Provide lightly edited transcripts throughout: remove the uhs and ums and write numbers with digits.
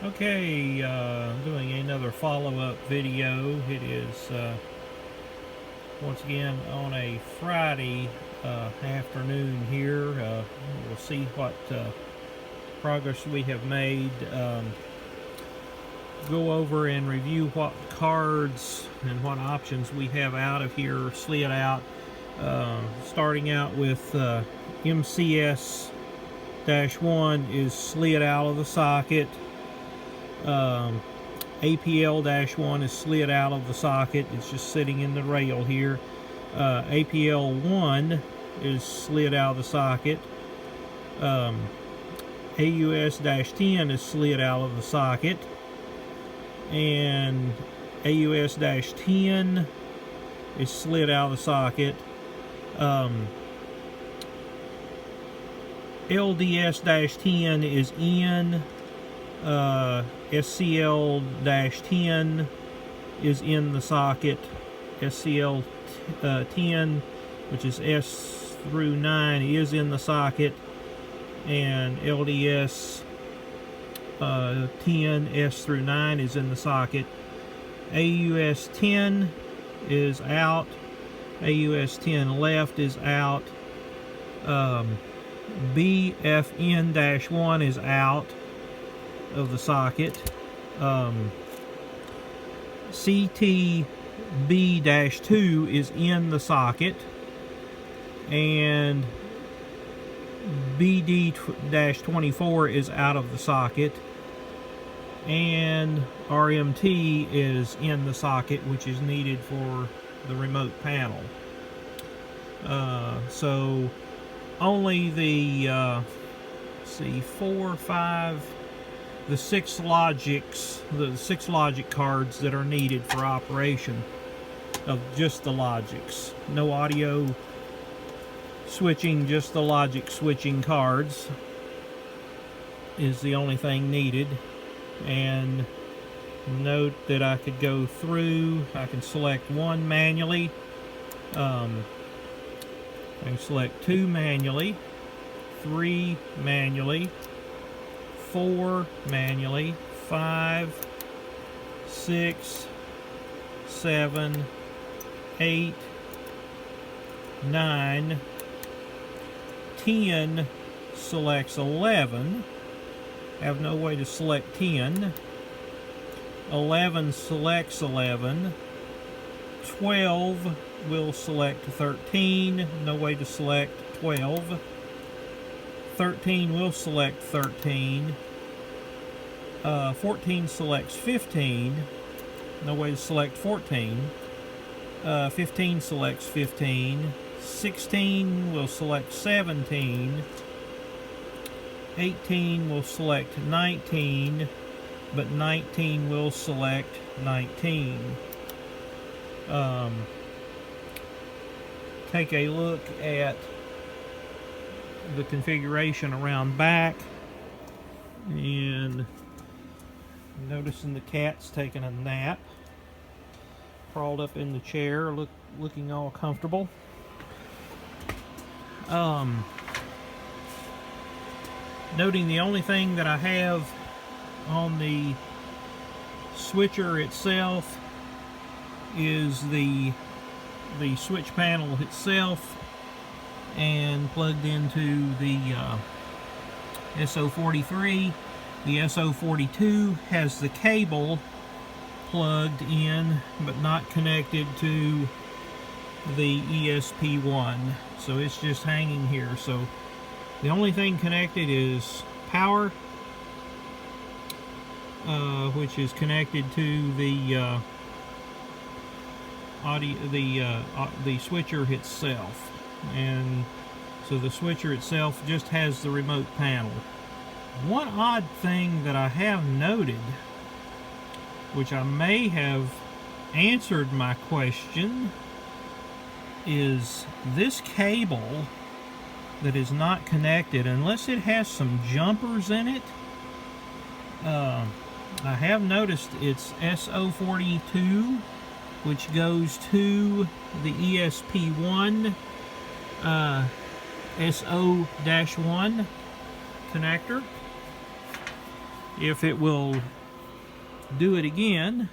Okay, doing another follow-up video. It is once again on a Friday afternoon here. We'll see what progress we have made. Go over and review what cards and what options we have out of here, slid out. Starting out with MCS-1 is slid out of the socket. APL-1 is slid out of the socket. It's just sitting in the rail here. APL-1 is slid out of the socket. AUS-10 is slid out of the socket. And AUS-10 is slid out of the socket. LDS-10 is in. SCL-10 is in the socket. SCL-10, which is S through 9, is in the socket, and LDS 10 S through 9 is in the socket. AUS 10 is out. AUS 10 left is out. BFN-1 is out of the socket. CTB-2 is in the socket, and BD-24 is out of the socket, and RMT is in the socket, which is needed for the remote panel. So only the the six logic cards that are needed for operation of just the logics. No audio switching, just the logic switching cards is the only thing needed. And note that I could go through, I can select one manually, I can select two manually, 3 manually, 4 manually, 5, 6, 7, 8, 9, 10 selects 11. Have no way to select 10. 11 selects 11. 12 will select 13. No way to select 12. 13 will select 13. 14 selects 15. No way to select 14. 15 selects 15. 16 will select 17. 18 will select 19, but 19 will select 19. Take a look at the configuration around back, and noticing the cat's taking a nap, crawled up in the chair, looking all comfortable. Noting the only thing that I have on the switcher itself is the switch panel itself, and plugged into the SO43. The SO42 has the cable plugged in but not connected to the ESP-1, so it's just hanging here. So the only thing connected is power, which is connected to the the switcher itself, and so the switcher itself just has the remote panel. One odd thing that I have noted, which I may have answered my question, is this cable that is not connected, unless it has some jumpers in it. I have noticed it's SO42, which goes to the ESP-1 SO-1 connector, if it will do it again,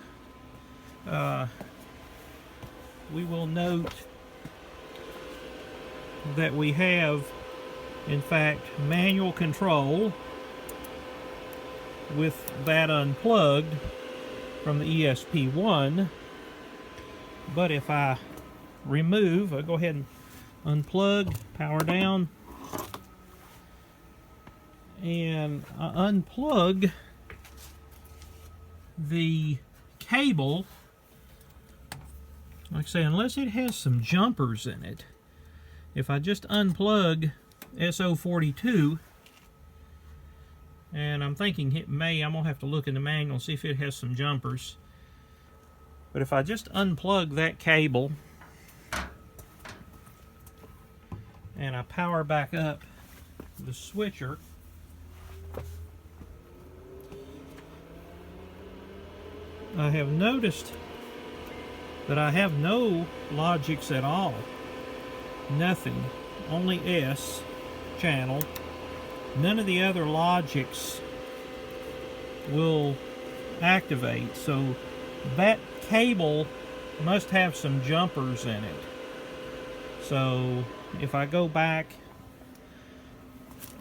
we will note that we have, in fact, manual control with that unplugged from the ESP-1. But if I remove, I'll go ahead and unplug, power down, and I unplug the cable. Like I say, unless it has some jumpers in it, if I just unplug SO42, and I'm thinking I'm gonna have to look in the manual and see if it has some jumpers. But if I just unplug that cable and I power back up the switcher, I have noticed that I have no logics at all. Nothing. Only S channel. None of the other logics will activate. So that cable must have some jumpers in it. So if I go back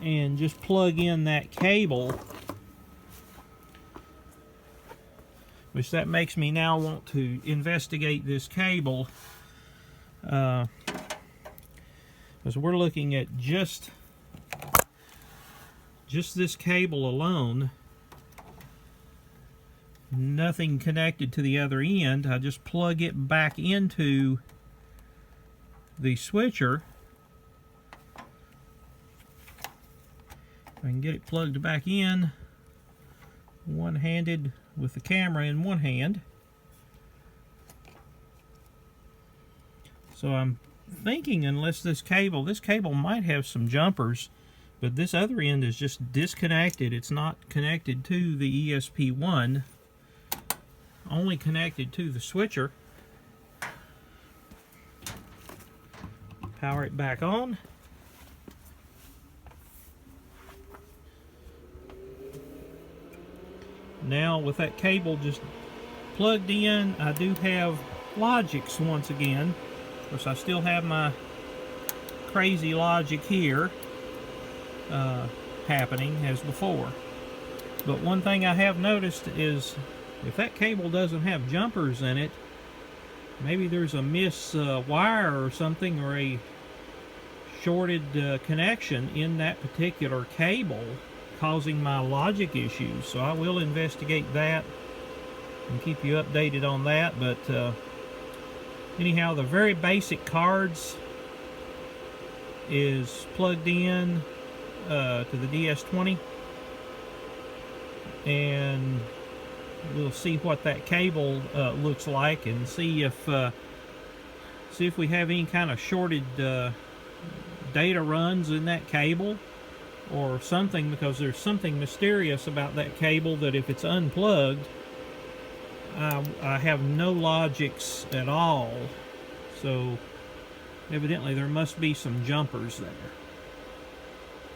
and just plug in that cable, which that makes me now want to investigate this cable, because we're looking at just this cable alone, nothing connected to the other end. I just plug it back into the switcher. I can get it plugged back in one-handed with the camera in one hand. So I'm thinking, unless this cable might have some jumpers, but this other end is just disconnected. It's not connected to the ESP-1, only connected to the switcher. Power it back on. Now with that cable just plugged in, I do have logics once again. Of course, I still have my crazy logic here happening as before. But one thing I have noticed is if that cable doesn't have jumpers in it, maybe there's a wire or something, or a shorted connection in that particular cable causing my logic issues. So I will investigate that and keep you updated on that. But anyhow, the very basic cards is plugged in to the DS20, and we'll see what that cable looks like, and see if we have any kind of shorted data runs in that cable or something, because there's something mysterious about that cable that if it's unplugged, I have no logics at all. So evidently there must be some jumpers there.